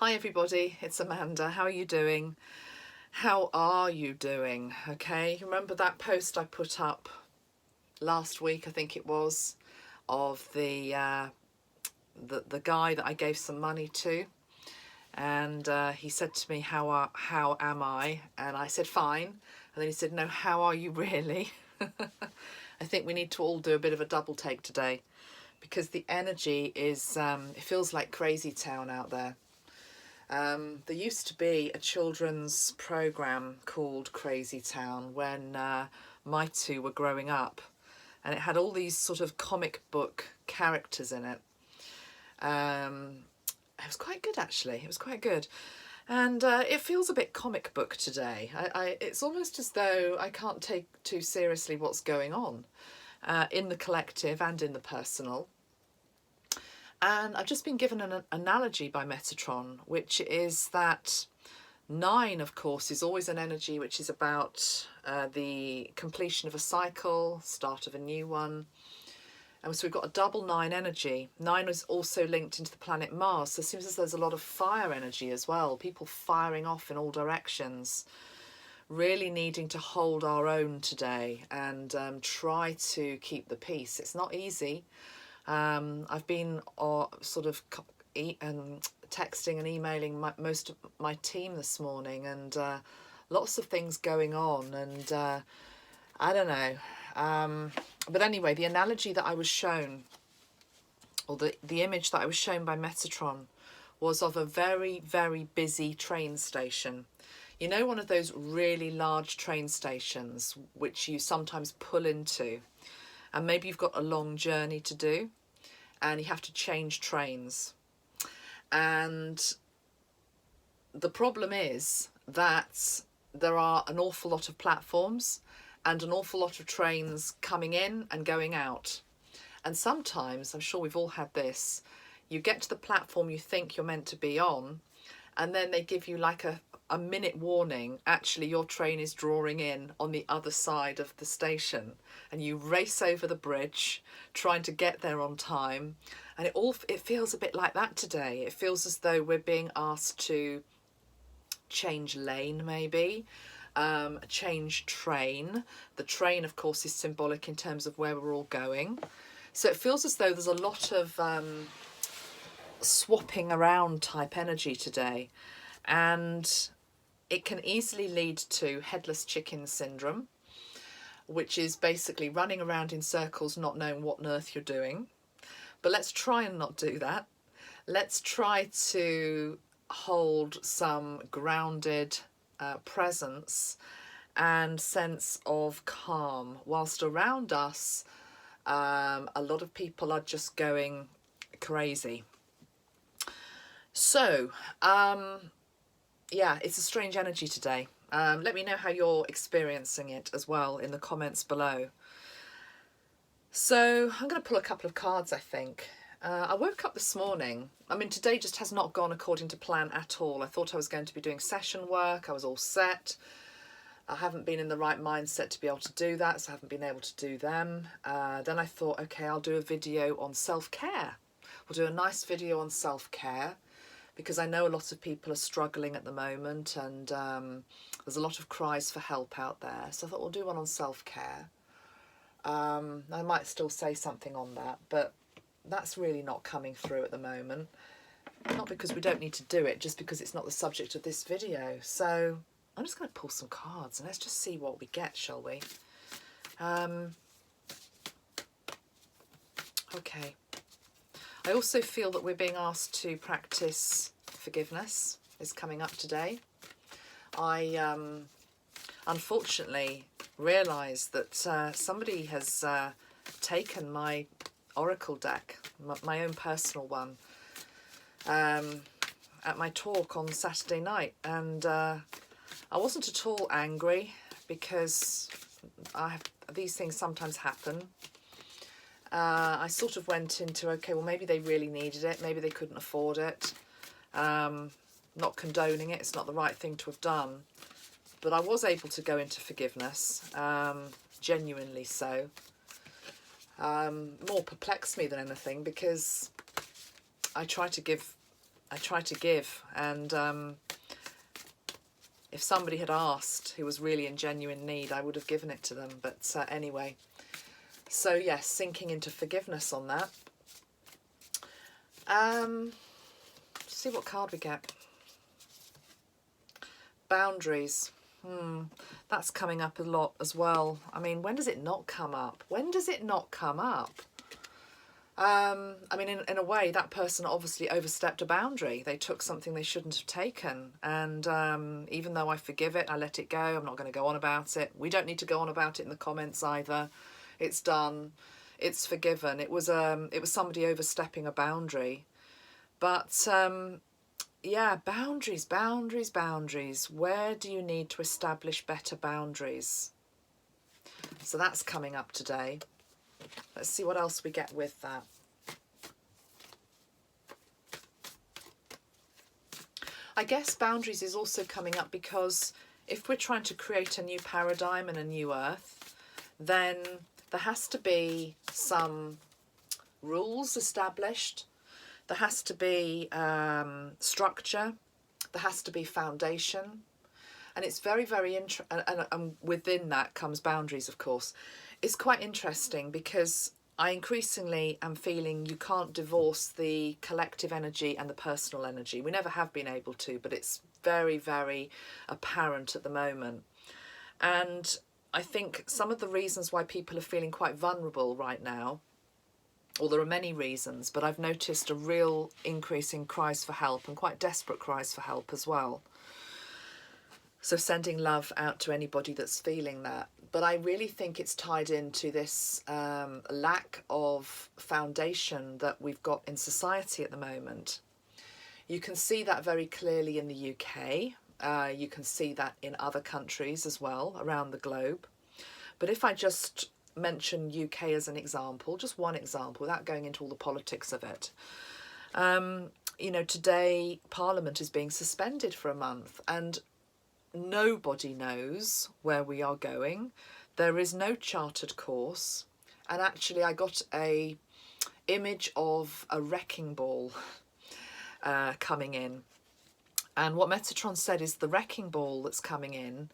Hi everybody, it's Amanda. How are you doing? How are you doing? Okay, remember that post I put up last week, I think it was, of the guy that I gave some money to, and he said to me, how am I? And I said fine, and then he said, no, how are you really? I think we need to all do a bit of a double take today, because the energy is it feels like crazy town out there. There used to be a children's program called Crazy Town when my two were growing up, and it had all these sort of comic book characters in it. It was quite good, actually. It was quite good. And it feels a bit comic book today. It's almost as though I can't take too seriously what's going on in the collective and in the personal. And I've just been given an analogy by Metatron, which is that 9, of course, is always an energy which is about the completion of a cycle, start of a new one. And so we've got a double 9 energy. 9 is also linked into the planet Mars. So it seems as though there's a lot of fire energy as well. People firing off in all directions. Really needing to hold our own today and try to keep the peace. It's not easy. I've been sort of texting and emailing most of my team this morning, and lots of things going on, and I don't know. But anyway, the analogy that I was shown, or the image that I was shown by Metatron, was of a very, very busy train station. You know, one of those really large train stations which you sometimes pull into, and maybe you've got a long journey to do and you have to change trains. And the problem is that there are an awful lot of platforms and an awful lot of trains coming in and going out. And sometimes, I'm sure we've all had this, you get to the platform you think you're meant to be on, and then they give you like a minute warning. Actually, your train is drawing in on the other side of the station, and you race over the bridge trying to get there on time. And it feels a bit like that today. It feels as though we're being asked to change lane, maybe, change train. The train, of course, is symbolic in terms of where we're all going. So it feels as though there's a lot of swapping around type energy today, and it can easily lead to headless chicken syndrome, which is basically running around in circles not knowing what on earth you're doing. But let's try and not do that. Let's try to hold some grounded presence and sense of calm, whilst around us a lot of people are just going crazy. So yeah, it's a strange energy today. Let me know how you're experiencing it as well in the comments below. So I'm going to pull a couple of cards, I think. I woke up this morning. I mean, today just has not gone according to plan at all. I thought I was going to be doing session work. I was all set. I haven't been in the right mindset to be able to do that, so I haven't been able to do them. Then I thought, okay, I'll do a video on self-care. We'll do a nice video on self-care, because I know a lot of people are struggling at the moment, and there's a lot of cries for help out there. So I thought we'll do one on self-care. I might still say something on that, but that's really not coming through at the moment. Not because we don't need to do it, just because it's not the subject of this video. So I'm just going to pull some cards and let's just see what we get, shall we? Okay. I also feel that we're being asked to practice forgiveness. Is coming up today. I unfortunately realised that somebody has taken my oracle deck, my own personal one, at my talk on Saturday night, and I wasn't at all angry, because these things sometimes happen. I sort of went into, okay, well, maybe they really needed it, maybe they couldn't afford it. Not condoning it, it's not the right thing to have done. But I was able to go into forgiveness, genuinely so. More perplexed me than anything, because I try to give I try to give, and if somebody had asked who was really in genuine need, I would have given it to them. But anyway, so yes, sinking into forgiveness on that. See what card we get. Boundaries. That's coming up a lot as well. I mean, when does it not come up? When does it not come up? I mean, in a way, that person obviously overstepped a boundary. They took something they shouldn't have taken. And even though I forgive it, I let it go. I'm not going to go on about it. We don't need to go on about it in the comments either. It's done. It's forgiven. It was somebody overstepping a boundary. But yeah, boundaries. Where do you need to establish better boundaries? So that's coming up today. Let's see what else we get with that. I guess boundaries is also coming up because if we're trying to create a new paradigm and a new earth, then there has to be some rules established. There has to be structure. There has to be foundation. And it's very, and within that comes boundaries, of course. It's quite interesting because I increasingly am feeling you can't divorce the collective energy and the personal energy. We never have been able to, but it's very, very apparent at the moment. And I think some of the reasons why people are feeling quite vulnerable right now, or there are many reasons, but I've noticed a real increase in cries for help and quite desperate cries for help as well. So sending love out to anybody that's feeling that. But I really think it's tied into this lack of foundation that we've got in society at the moment. You can see that very clearly in the UK. You can see that in other countries as well around the globe. But if I just mention UK as an example, just one example, without going into all the politics of it. You know, today Parliament is being suspended for a month and nobody knows where we are going. There is no chartered course. And actually I got a image of a wrecking ball coming in. And what Metatron said is the wrecking ball that's coming in,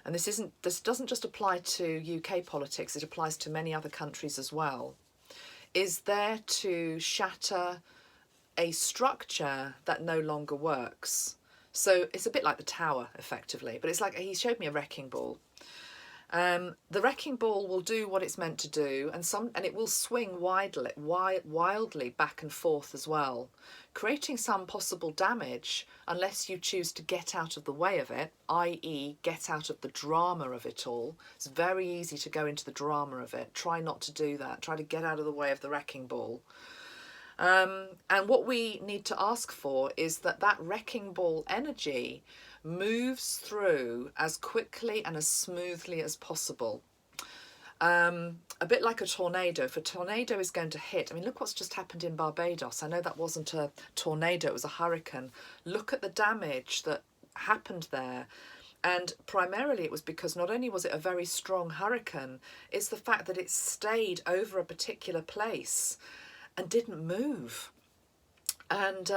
and this doesn't just apply to UK politics, it applies to many other countries as well, is there to shatter a structure that no longer works. So it's a bit like the tower, effectively, but it's like he showed me a wrecking ball. The wrecking ball will do what it's meant to do, and it will swing wildly back and forth as well, creating some possible damage unless you choose to get out of the way of it, i.e. get out of the drama of it all. It's very easy to go into the drama of it. Try not to do that. Try to get out of the way of the wrecking ball. And what we need to ask for is that wrecking ball energy moves through as quickly and as smoothly as possible. A bit like a tornado. If a tornado is going to hit, I mean, look what's just happened in Barbados. I know that wasn't a tornado, it was a hurricane. Look at the damage that happened there. And primarily it was because not only was it a very strong hurricane, it's the fact that it stayed over a particular place and didn't move. And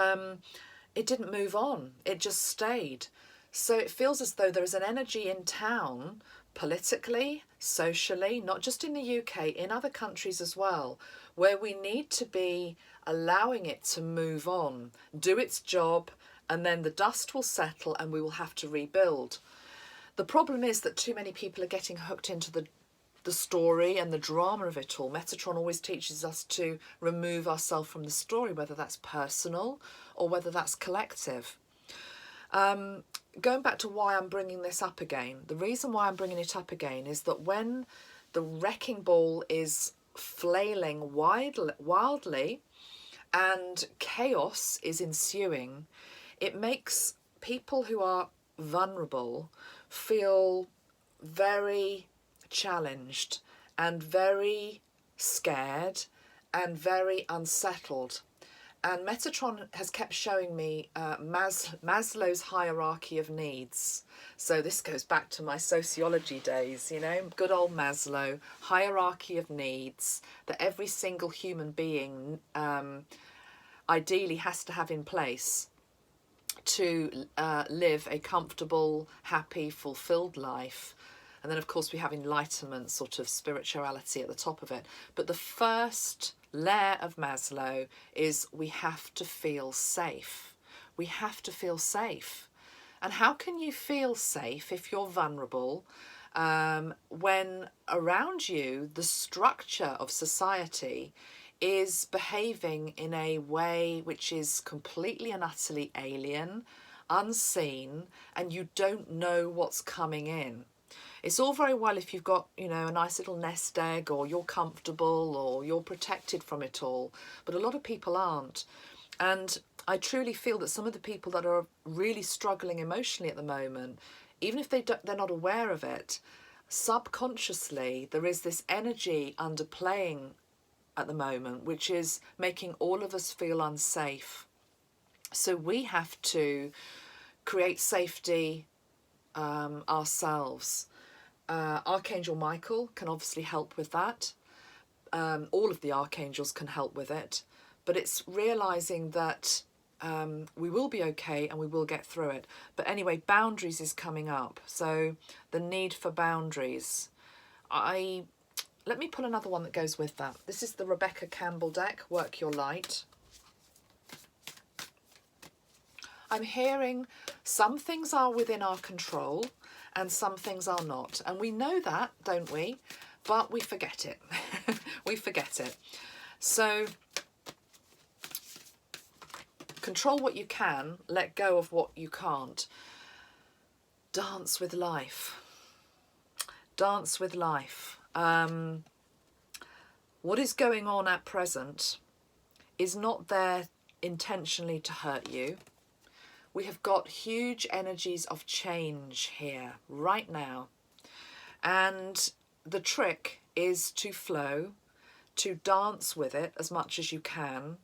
it didn't move on, it just stayed. So it feels as though there is an energy in town, politically, socially, not just in the UK, in other countries as well, where we need to be allowing it to move on, do its job, and then the dust will settle and we will have to rebuild. The problem is that too many people are getting hooked into the story and the drama of it all. Metatron always teaches us to remove ourselves from the story, whether that's personal or whether that's collective. Going back to why I'm bringing this up again, the reason why I'm bringing it up again is that when the wrecking ball is flailing wildly and chaos is ensuing, it makes people who are vulnerable feel very challenged and very scared and very unsettled. And Metatron has kept showing me Maslow's hierarchy of needs. So this goes back to my sociology days, you know, good old Maslow, hierarchy of needs, that every single human being ideally has to have in place to live a comfortable, happy, fulfilled life. And then, of course, we have enlightenment, sort of spirituality at the top of it. But the first layer of Maslow is we have to feel safe. We have to feel safe. And how can you feel safe if you're vulnerable when around you the structure of society is behaving in a way which is completely and utterly alien, unseen, and you don't know what's coming in? It's all very well if you've got, you know, a nice little nest egg, or you're comfortable, or you're protected from it all, but a lot of people aren't. And I truly feel that some of the people that are really struggling emotionally at the moment, even if they're not aware of it, subconsciously there is this energy underplaying at the moment, which is making all of us feel unsafe. So we have to create safety ourselves. Archangel Michael can obviously help with that. All of the archangels can help with it. But it's realising that we will be okay and we will get through it. But anyway, boundaries is coming up. So the need for boundaries. Let me pull another one that goes with that. This is the Rebecca Campbell deck, Work Your Light. I'm hearing some things are within our control and some things are not. And we know that, don't we? But we forget it. We forget it. So control what you can, let go of what you can't. Dance with life. Dance with life. What is going on at present is not there intentionally to hurt you. We have got huge energies of change here right now. And the trick is to flow, to dance with it as much as you can,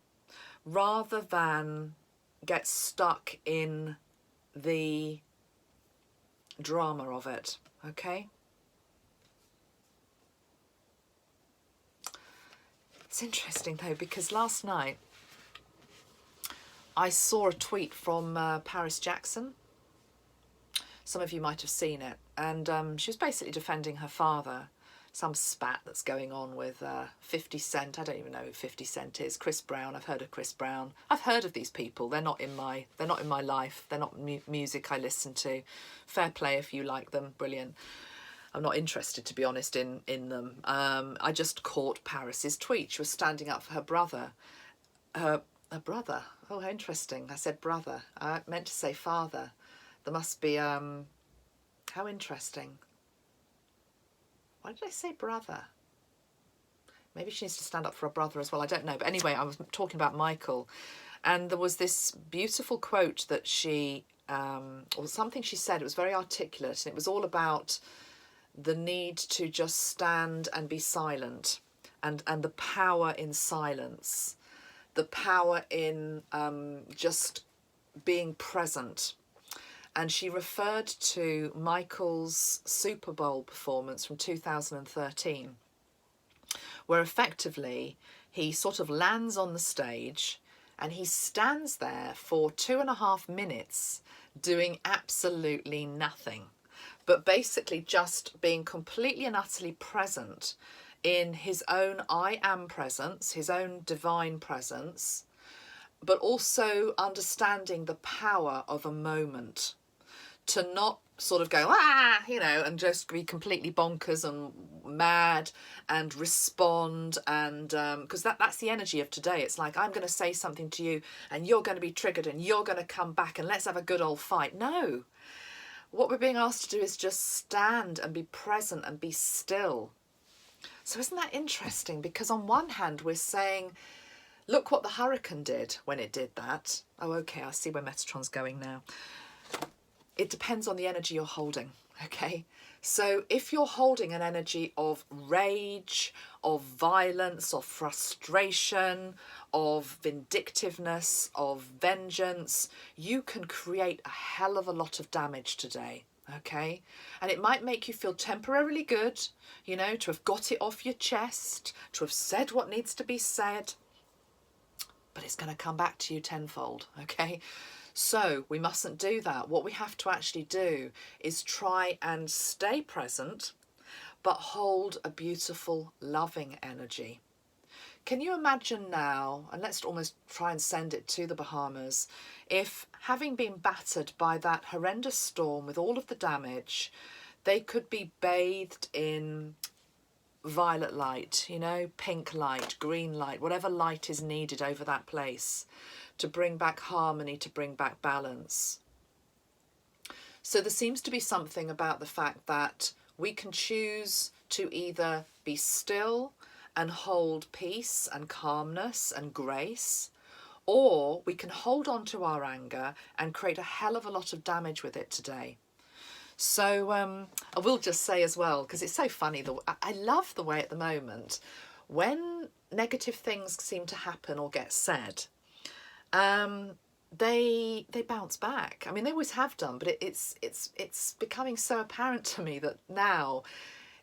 rather than get stuck in the drama of it, okay? It's interesting though, because last night I saw a tweet from Paris Jackson. Some of you might have seen it. And she was basically defending her father. Some spat that's going on with 50 Cent. I don't even know who 50 Cent is. Chris Brown. I've heard of Chris Brown. I've heard of these people. They're not in my life. They're not music I listen to. Fair play if you like them. Brilliant. I'm not interested, to be honest, in them. I just caught Paris's tweet. She was standing up for her brother. Her brother. Oh, how interesting. I said brother. I meant to say father. There must be, how interesting. Why did I say brother? Maybe she needs to stand up for her brother as well. I don't know. But anyway, I was talking about Michael. And there was this beautiful quote that she, or something she said. It was very articulate. And it was all about the need to just stand and be silent. And the power in silence. The power in just being present. And she referred to Michael's Super Bowl performance from 2013, where effectively he sort of lands on the stage and he stands there for 2.5 minutes doing absolutely nothing, but basically just being completely and utterly present in his own I am presence, his own divine presence, but also understanding the power of a moment. To not sort of go, you know, and just be completely bonkers and mad and respond. And because that's the energy of today. It's like, I'm going to say something to you and you're going to be triggered and you're going to come back and let's have a good old fight. No. What we're being asked to do is just stand and be present and be still. So isn't that interesting? Because on one hand, we're saying, look what the hurricane did when it did that. Oh, okay, I see where Metatron's going now. It depends on the energy you're holding, okay? So if you're holding an energy of rage, of violence, of frustration, of vindictiveness, of vengeance, you can create a hell of a lot of damage today, okay? And it might make you feel temporarily good, you know, to have got it off your chest, to have said what needs to be said. but it's going to come back to you tenfold, okay? So we mustn't do that. What we have to actually do is try and stay present, but hold a beautiful, loving energy. Can you imagine now, and let's almost try and send it to the Bahamas, if having been battered by that horrendous storm with all of the damage, they could be bathed in violet light, you know, pink light, green light, whatever light is needed over that place to bring back harmony, to bring back balance. So there seems to be something about the fact that we can choose to either be still and hold peace and calmness and grace, or we can hold on to our anger and create a hell of a lot of damage with it today. So I will just say as well, because it's so funny, I love the way at the moment when negative things seem to happen or get said, they bounce back. I mean, they always have done, but it's becoming so apparent to me that now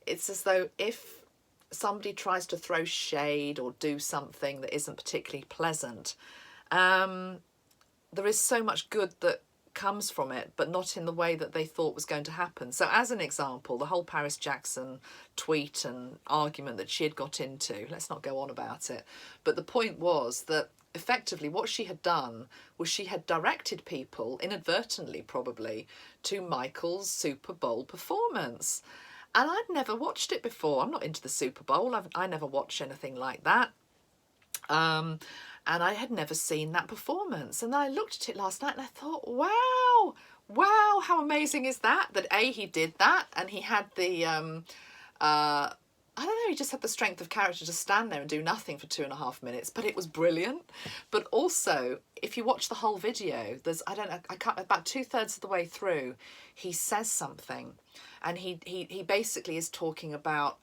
it's as though if somebody tries to throw shade or do something that isn't particularly pleasant, there is so much good that comes from it, but not in the way that they thought was going to happen. So as an example, the whole Paris Jackson tweet and argument that she had got into, let's not go on about it, but the point was that effectively what she had done was she had directed people, inadvertently probably, to Michael's Super Bowl performance. And I'd never watched it before. I'm not into the Super Bowl. I never watched anything like that. And I had never seen that performance. And I looked at it last night and I thought, wow, how amazing is that? That he did that, and he had the, I don't know, he just had the strength of character to stand there and do nothing for 2.5 minutes, but it was brilliant. But also, if you watch the whole video, there's, I can't, about 2/3 of the way through, he says something. And he basically is talking about,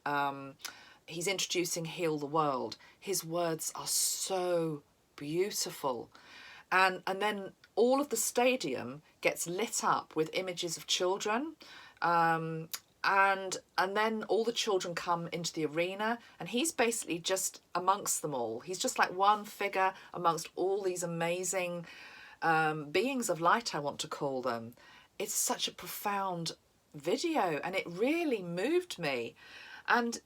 he's introducing Heal the World. His words are so beautiful. And then all of the stadium gets lit up with images of children. And then all the children come into the arena, and he's basically just amongst them all. He's just like one figure amongst all these amazing beings of light, I want to call them. It's such a profound video, and it really moved me. And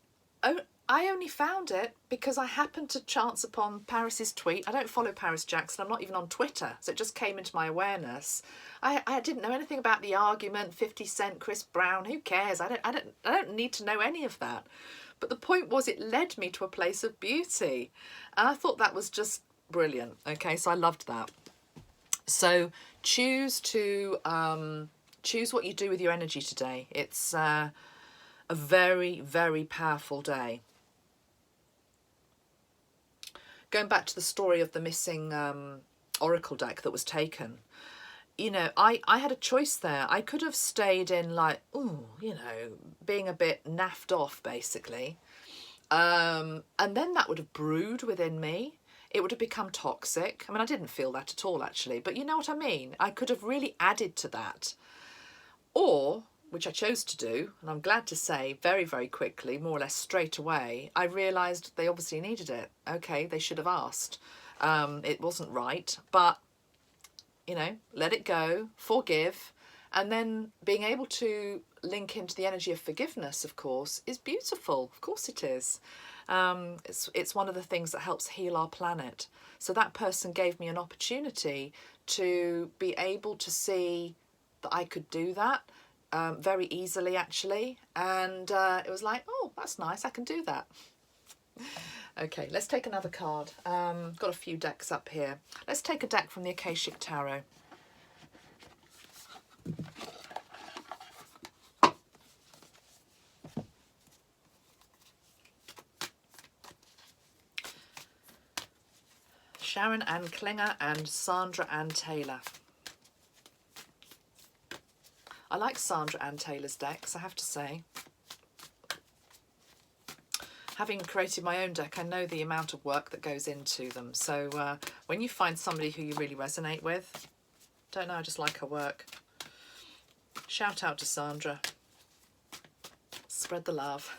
I only found it because I happened to chance upon Paris's tweet. I don't follow Paris Jackson. I'm not even on Twitter, so it just came into my awareness. I didn't know anything about the argument, 50 Cent, Chris Brown. Who cares? I don't need to know any of that. But the point was, it led me to a place of beauty, and I thought that was just brilliant. Okay, so I loved that. So choose what you do with your energy today. It's a very, very powerful day. Going back to the story of the missing oracle deck that was taken, you know, I had a choice there. I could have stayed in like, ooh, you know, being a bit naffed off, basically. And then that would have brewed within me. It would have become toxic. I mean, I didn't feel that at all, actually. But you know what I mean? I could have really added to that. Or, which I chose to do, and I'm glad to say very, very quickly, more or less straight away, I realised they obviously needed it. Okay, they should have asked. It wasn't right, but, you know, let it go, forgive, and then being able to link into the energy of forgiveness, of course, is beautiful. Of course it is. It's one of the things that helps heal our planet. So that person gave me an opportunity to be able to see that I could do that very easily, actually. And it was like, oh, that's nice, I can do that. Okay, let's take another card. Got a few decks up here. Let's take a deck from the Akashic Tarot. Sharon Ann Klinger and Sandra Ann Taylor. I like Sandra Ann Taylor's decks, I have to say. Having created my own deck, I know the amount of work that goes into them. So when you find somebody who you really resonate with, don't know, I just like her work. Shout out to Sandra. Spread the love.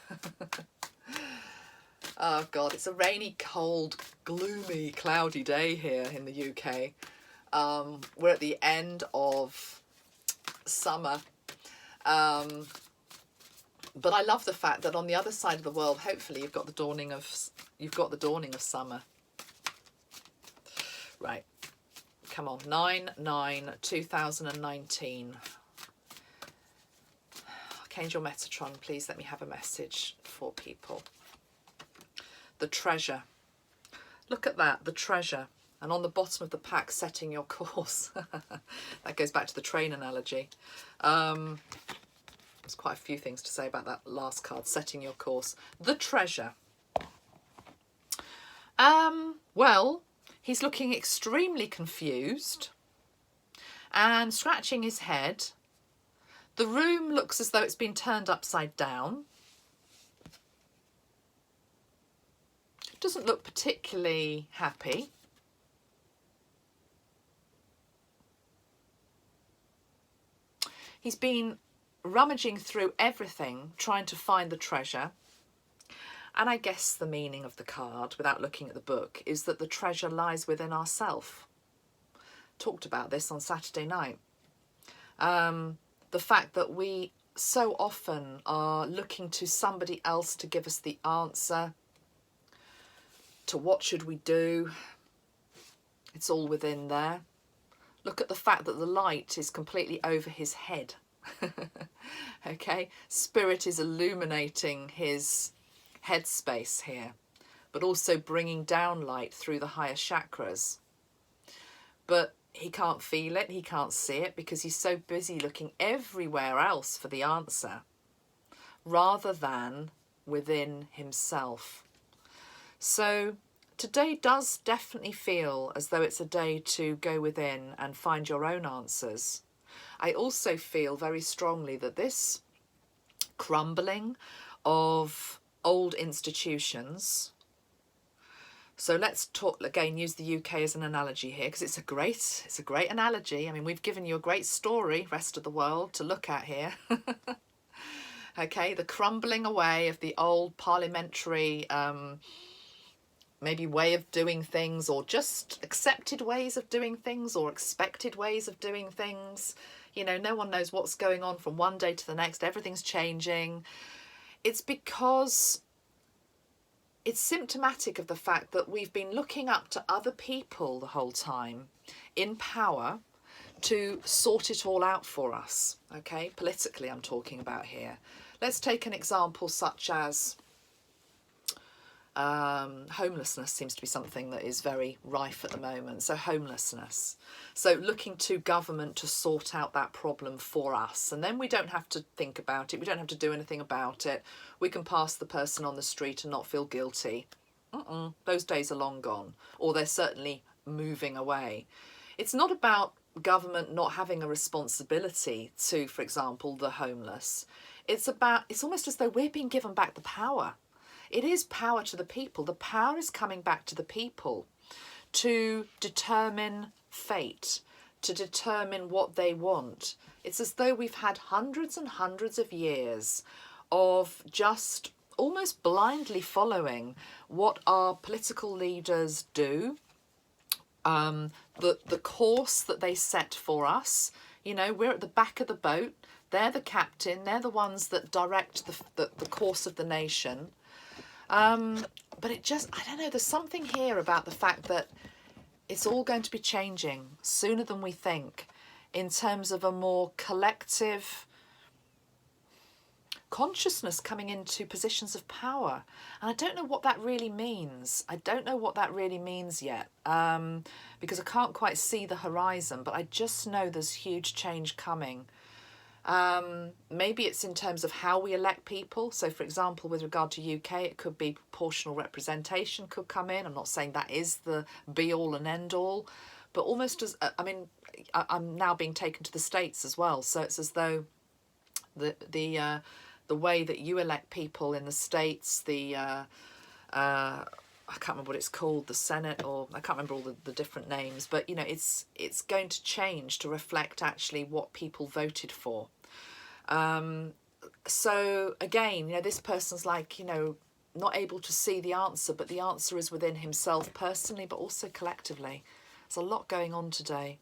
Oh God, it's a rainy, cold, gloomy, cloudy day here in the UK. We're at the end of summer. But I love the fact that on the other side of the world, hopefully you've got the dawning of summer. Right. Come on. 9/9/2019. Archangel Metatron, please let me have a message for people. The treasure. Look at that, the treasure. And on the bottom of the pack, setting your course. That goes back to the train analogy. There's quite a few things to say about that last card, setting your course. The treasure. Well, he's looking extremely confused and scratching his head. The room looks as though it's been turned upside down. Doesn't look particularly happy. He's been rummaging through everything, trying to find the treasure. And I guess the meaning of the card, without looking at the book, is that the treasure lies within ourself. Talked about this on Saturday night. The fact that we so often are looking to somebody else to give us the answer to what should we do. It's all within there. Look at the fact that the light is completely over his head. Okay, Spirit is illuminating his headspace here, but also bringing down light through the higher chakras. But he can't feel it, he can't see it, because he's so busy looking everywhere else for the answer, rather than within himself. So today does definitely feel as though it's a day to go within and find your own answers. I also feel very strongly that this crumbling of old institutions, so let's talk again, use the UK as an analogy here, because it's a great analogy. I mean, we've given you a great story, rest of the world, to look at here. Okay, the crumbling away of the old parliamentary maybe way of doing things, or just accepted ways of doing things, or expected ways of doing things. You know, no one knows what's going on from one day to the next. Everything's changing. It's because it's symptomatic of the fact that we've been looking up to other people the whole time in power to sort it all out for us. Okay, politically I'm talking about here. Let's take an example such as homelessness seems to be something that is very rife at the moment. So homelessness. So looking to government to sort out that problem for us. And then we don't have to think about it. We don't have to do anything about it. We can pass the person on the street and not feel guilty. Those days are long gone. Or they're certainly moving away. It's not about government not having a responsibility to, for example, the homeless. It's almost as though we're being given back the power. It is power to the people. The power is coming back to the people to determine fate, to determine what they want. It's as though we've had hundreds and hundreds of years of just almost blindly following what our political leaders do, the course that they set for us. You know, we're at the back of the boat. They're the captain. They're the ones that direct the course of the nation. But it just, I don't know, there's something here about the fact that it's all going to be changing sooner than we think, in terms of a more collective consciousness coming into positions of power. And I don't know what that really means. I don't know what that really means yet, because I can't quite see the horizon, but I just know there's huge change coming. Maybe it's in terms of how we elect people. So, for example, with regard to UK, it could be proportional representation could come in. I'm not saying that is the be-all and end-all, but almost as, I mean, I'm now being taken to the States as well. So it's as though the way that you elect people in the States, I can't remember what it's called, the Senate, or I can't remember all the different names, but, you know, it's going to change to reflect actually what people voted for. So again, you know, this person's like, you know, not able to see the answer, but the answer is within himself personally, but also collectively. There's a lot going on today.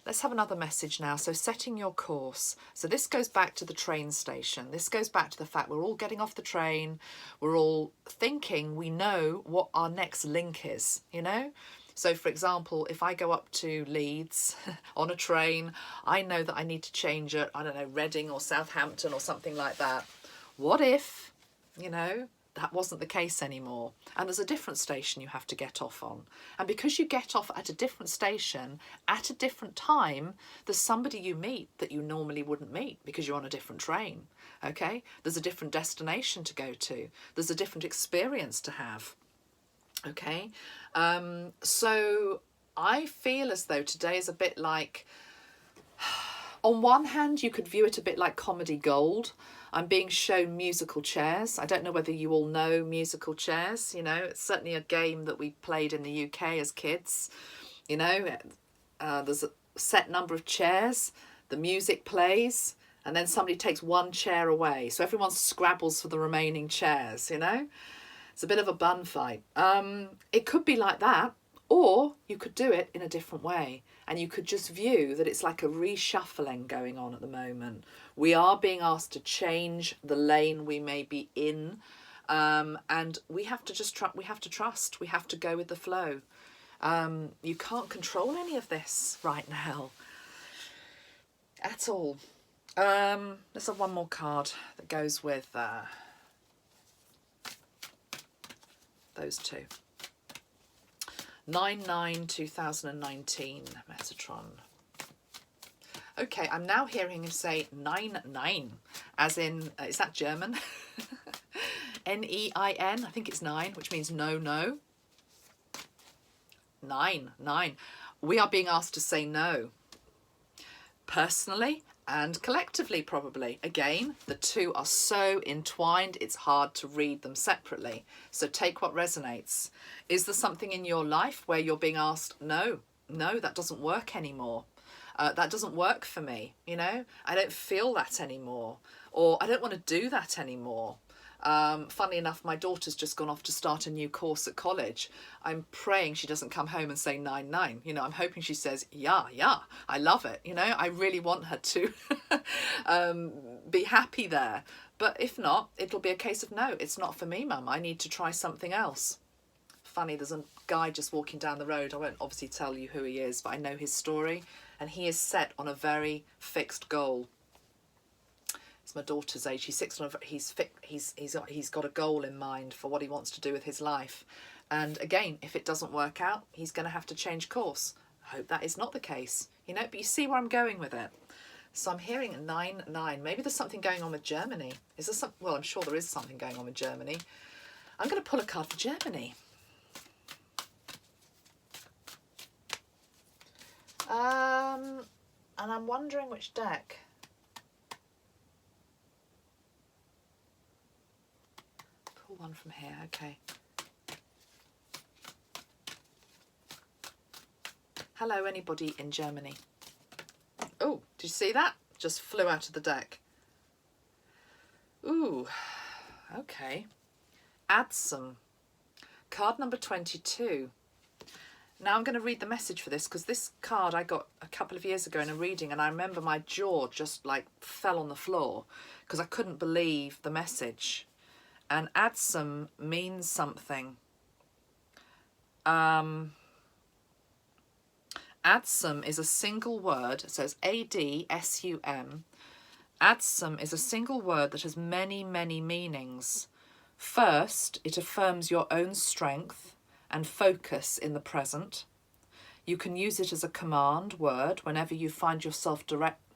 Let's have another message now. So setting your course. So this goes back to the train station. This goes back to the fact we're all getting off the train. We're all thinking we know what our next link is, you know? So for example, if I go up to Leeds on a train, I know that I need to change at, I don't know, Reading or Southampton or something like that. What if, you know, that wasn't the case anymore, and there's a different station you have to get off on, and because you get off at a different station at a different time, there's somebody you meet that you normally wouldn't meet because you're on a different train. Okay, there's a different destination to go to, there's a different experience to have. Okay, so I feel as though today is a bit like, on one hand you could view it a bit like comedy gold. I'm being shown musical chairs. I don't know whether you all know musical chairs. You know, it's certainly a game that we played in the UK as kids. You know, there's a set number of chairs, the music plays, and then somebody takes one chair away. So everyone scrabbles for the remaining chairs, you know. It's a bit of a bun fight. It could be like that, or you could do it in a different way. And you could just view that it's like a reshuffling going on at the moment. We are being asked to change the lane we may be in, and we have to just trust. We have to go with the flow. You can't control any of this right now at all. Let's have one more card that goes with those two. 9/9/2019 Metatron. Okay, I'm now hearing him say 9/9, as in, is that German? N-E-I-N, I think it's 9, which means no, no. 9. We are being asked to say no. Personally and collectively, probably. Again, the two are so entwined, it's hard to read them separately. So take what resonates. Is there something in your life where you're being asked, no, that doesn't work anymore. That doesn't work for me, you know? I don't feel that anymore. Or I don't want to do that anymore. Funnily enough, my daughter's just gone off to start a new course at college. I'm praying she doesn't come home and say 9/9. You know, I'm hoping she says, yeah, I love it. You know, I really want her to be happy there. But if not, it'll be a case of, no, it's not for me, Mum. I need to try something else. Funny, there's a guy just walking down the road. I won't obviously tell you who he is, but I know his story. And he is set on a very fixed goal. It's my daughter's age. He's 6. He's got a goal in mind for what he wants to do with his life. And again, if it doesn't work out, he's going to have to change course. I hope that is not the case, you know. But you see where I'm going with it. So I'm hearing 9/9. Maybe there's something going on with Germany. Is there some? Well, I'm sure there is something going on with Germany. I'm going to pull a card for Germany. And I'm wondering which deck. Pull one from here, okay. Hello, anybody in Germany? Oh, did you see that? Just flew out of the deck. Ooh, okay. Add some. Card number 22. Now I'm going to read the message for this, because this card I got a couple of years ago in a reading, and I remember my jaw just like fell on the floor because I couldn't believe the message. And add some means something. Add some is a single word, so it's A-D-S-U-M. Add some is a single word that has many, many meanings. First, it affirms your own strength and focus in the present. You can use it as a command word whenever you find yourself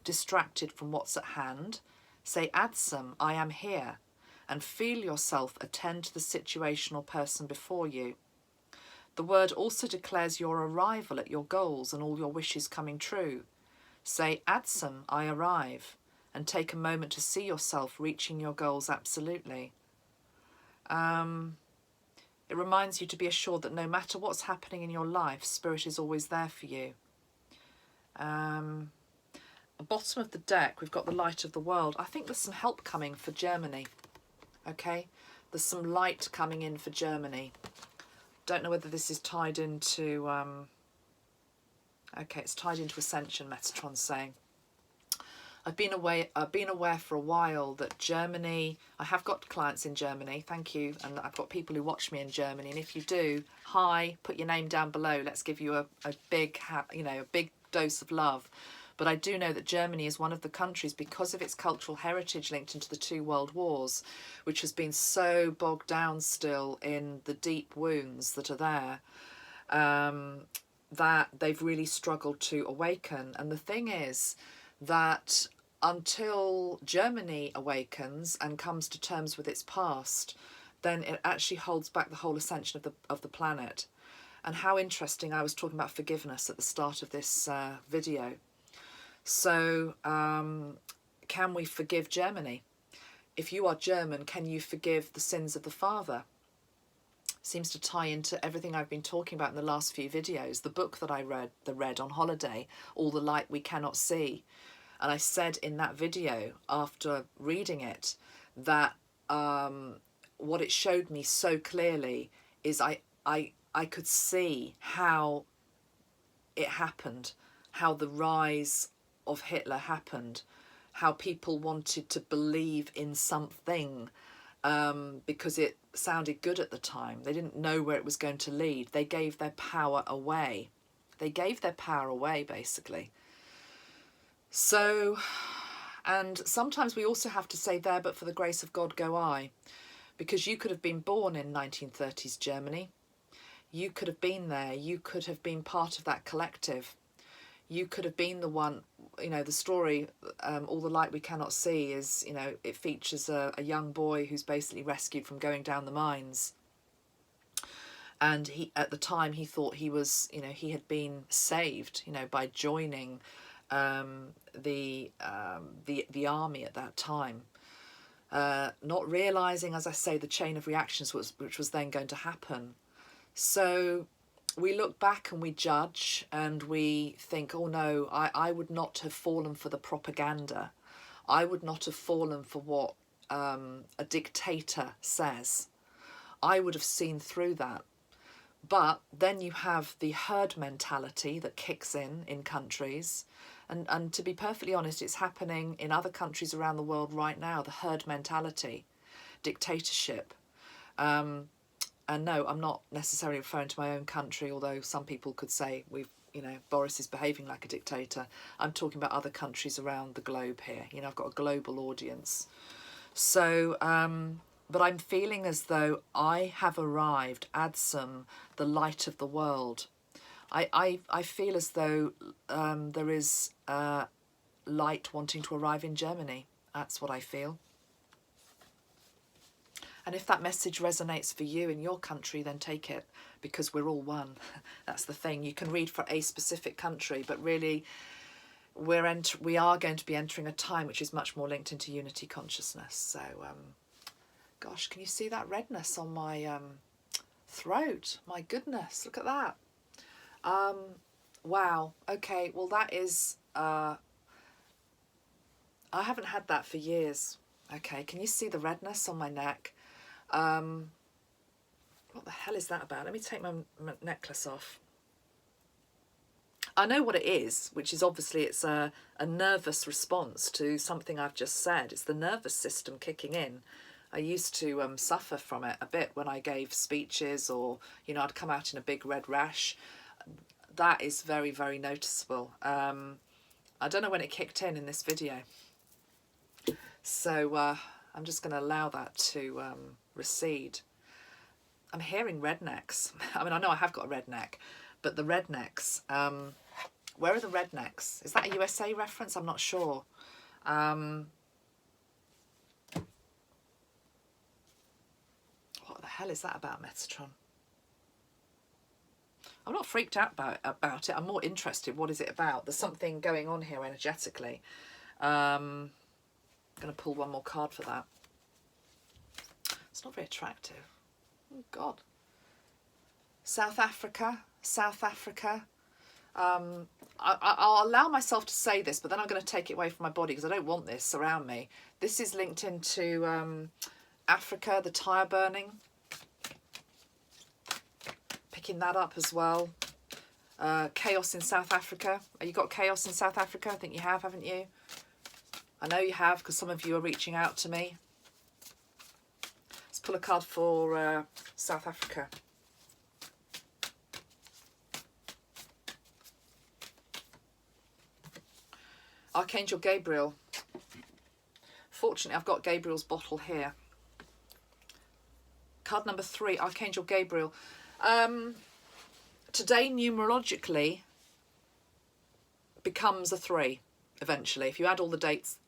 distracted from what's at hand. Say, add some, I am here, and feel yourself attend to the situation or person before you. The word also declares your arrival at your goals and all your wishes coming true. Say, add some, I arrive, and take a moment to see yourself reaching your goals absolutely. It reminds you to be assured that no matter what's happening in your life, Spirit is always there for you. At the bottom of the deck, we've got the light of the world. I think there's some help coming for Germany. Okay, there's some light coming in for Germany. Don't know whether this is tied into... okay, it's tied into Ascension, Metatron's saying. I've been aware for a while that Germany, I have got clients in Germany, thank you, and I've got people who watch me in Germany, and if you do, hi, put your name down below, let's give you a big, a big dose of love. But I do know that Germany is one of the countries, because of its cultural heritage linked into the 2 world wars, which has been so bogged down still in the deep wounds that are there, that they've really struggled to awaken. And the thing is that until Germany awakens and comes to terms with its past, then it actually holds back the whole ascension of the planet. And how interesting, I was talking about forgiveness at the start of this video. So can we forgive Germany? If you are German, can you forgive the sins of the father? Seems to tie into everything I've been talking about in the last few videos. The book that I read on holiday, All the Light We Cannot See. And I said in that video, after reading it, that what it showed me so clearly is I could see how it happened, how the rise of Hitler happened, how people wanted to believe in something because it sounded good at the time. They didn't know where it was going to lead. They gave their power away. They gave their power away, basically. So, and sometimes we also have to say, there but for the grace of God go I, because you could have been born in 1930s Germany. You could have been there. You could have been part of that collective. You could have been the one, the story, All the Light We Cannot See is, it features a young boy who's basically rescued from going down the mines. And he, at the time, he thought he was, he had been saved, by joining the army at that time, not realizing, as I say, the chain of reactions which was then going to happen. So we look back and we judge and we think, oh no, I would not have fallen for the propaganda. I would not have fallen for what a dictator says. I would have seen through that. But then you have the herd mentality that kicks in countries. And to be perfectly honest, it's happening in other countries around the world right now, the herd mentality, dictatorship. And no, I'm not necessarily referring to my own country, although some people could say Boris is behaving like a dictator. I'm talking about other countries around the globe here. I've got a global audience. So, but I'm feeling as though I have arrived, Adsum, the light of the world. I feel as though there is light wanting to arrive in Germany. That's what I feel. And if that message resonates for you in your country, then take it, because we're all one. That's the thing. You can read for a specific country, but really we are going to be entering a time which is much more linked into unity consciousness. So, gosh, can you see that redness on my throat? My goodness, look at that. Wow. Okay, well that is... I haven't had that for years. Okay, can you see the redness on my neck? What the hell is that about? Let me take my necklace off. I know what it is, which is obviously it's a nervous response to something I've just said. It's the nervous system kicking in. I used to suffer from it a bit when I gave speeches, or, I'd come out in a big red rash. That is very, very noticeable. I don't know when it kicked in this video. So I'm just going to allow that to recede. I'm hearing rednecks. I mean, I know I have got a redneck, but the rednecks, where are the rednecks? Is that a USA reference? I'm not sure. What the hell is that about, Metatron? I'm not freaked out about it. I'm more interested. What is it about? There's something going on here energetically. I'm going to pull one more card for that. It's not very attractive. Oh, God. South Africa. I'll allow myself to say this, but then I'm going to take it away from my body because I don't want this around me. This is linked into Africa, the tire burning. Picking that up as well. Chaos in South Africa. You got chaos in South Africa? I think you have, haven't you? I know you have, because some of you are reaching out to me. Let's pull a card for South Africa. Archangel Gabriel. Fortunately, I've got Gabriel's bottle here. Card number 3, Archangel Gabriel. Today, numerologically, becomes a 3, eventually. If you add all the dates,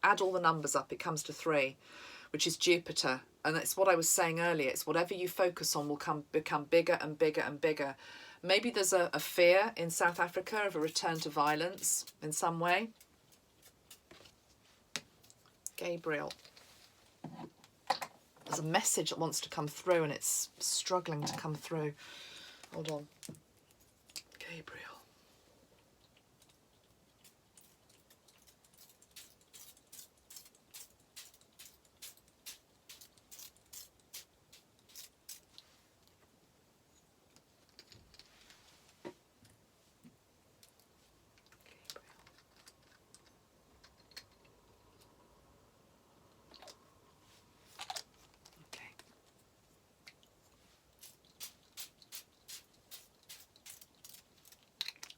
add all the numbers up, it comes to 3, which is Jupiter. And that's what I was saying earlier. It's whatever you focus on will become bigger and bigger and bigger. Maybe there's a fear in South Africa of a return to violence in some way. Gabriel. There's a message that wants to come through and it's struggling to come through. Hold on. Gabriel.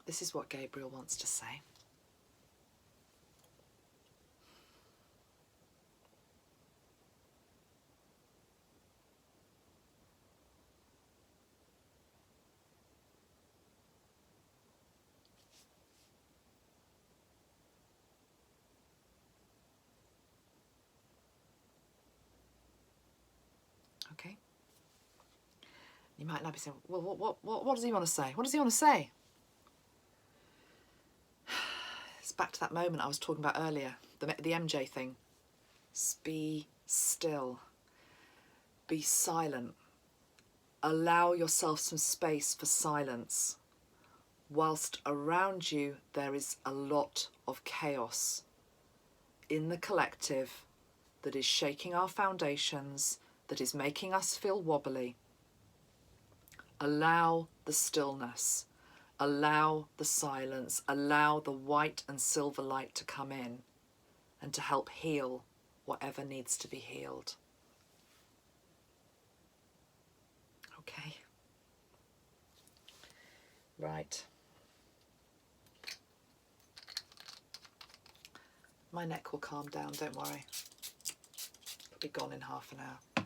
This is what Gabriel wants to say. Okay. You might not be saying, well, what does he want to say? What does he want to say? It's back to that moment I was talking about earlier, the MJ thing. Be still. Be silent. Allow yourself some space for silence. Whilst around you there is a lot of chaos in the collective that is shaking our foundations, that is making us feel wobbly. Allow the stillness. Allow the silence, allow the white and silver light to come in and to help heal whatever needs to be healed. Okay. Right. My neck will calm down, don't worry. It'll be gone in half an hour.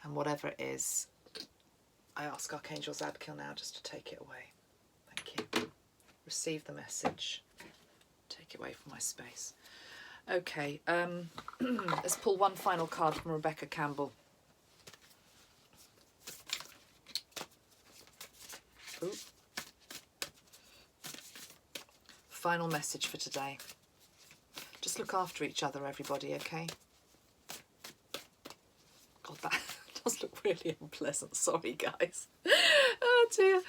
And whatever it is, I ask Archangel Zadkiel now just to take it away. Thank you. Receive the message. Take it away from my space. Okay, let's pull one final card from Rebecca Campbell. Ooh. Final message for today. Just look after each other, everybody, okay? God, that does look really unpleasant. Sorry, guys. Oh, dear.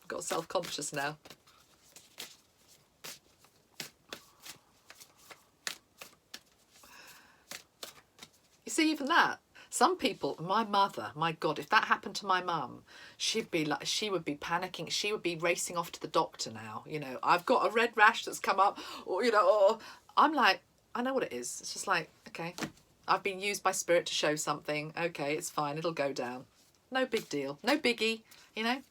Got self-conscious now. You see, even that, some people, my mother, my God, if that happened to my mum, she'd be like, she would be panicking, she would be racing off to the doctor now, you know, I've got a red rash that's come up, or, you know, or I'm like, I know what it is. It's just like, okay, I've been used by spirit to show something, okay, it's fine, it'll go down. No big deal, no biggie, you know.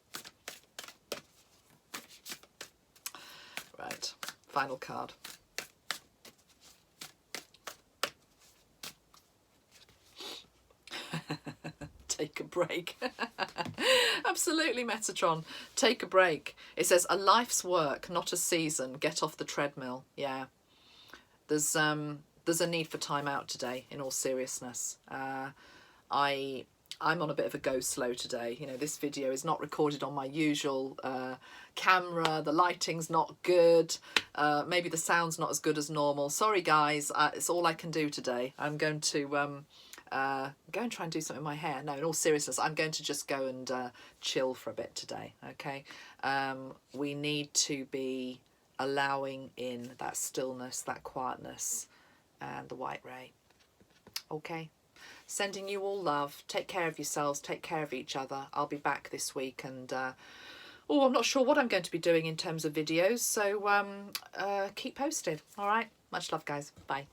Right, final card. Take a break. Absolutely, Metatron. Take a break. It says, a life's work, not a season. Get off the treadmill. Yeah. There's a need for time out today, in all seriousness. I'm on a bit of a go slow today. You know, this video is not recorded on my usual camera. The lighting's not good. Maybe the sound's not as good as normal. Sorry, guys. It's all I can do today. I'm going to go and try and do something with my hair. No, in all seriousness, I'm going to just go and chill for a bit today, okay? We need to be allowing in that stillness, that quietness, and the white ray. Okay, Sending you all love. Take care of yourselves. Take care of each other. I'll be back this week, and oh, I'm not sure what I'm going to be doing in terms of videos, so keep posted. All right. Much love, guys. Bye.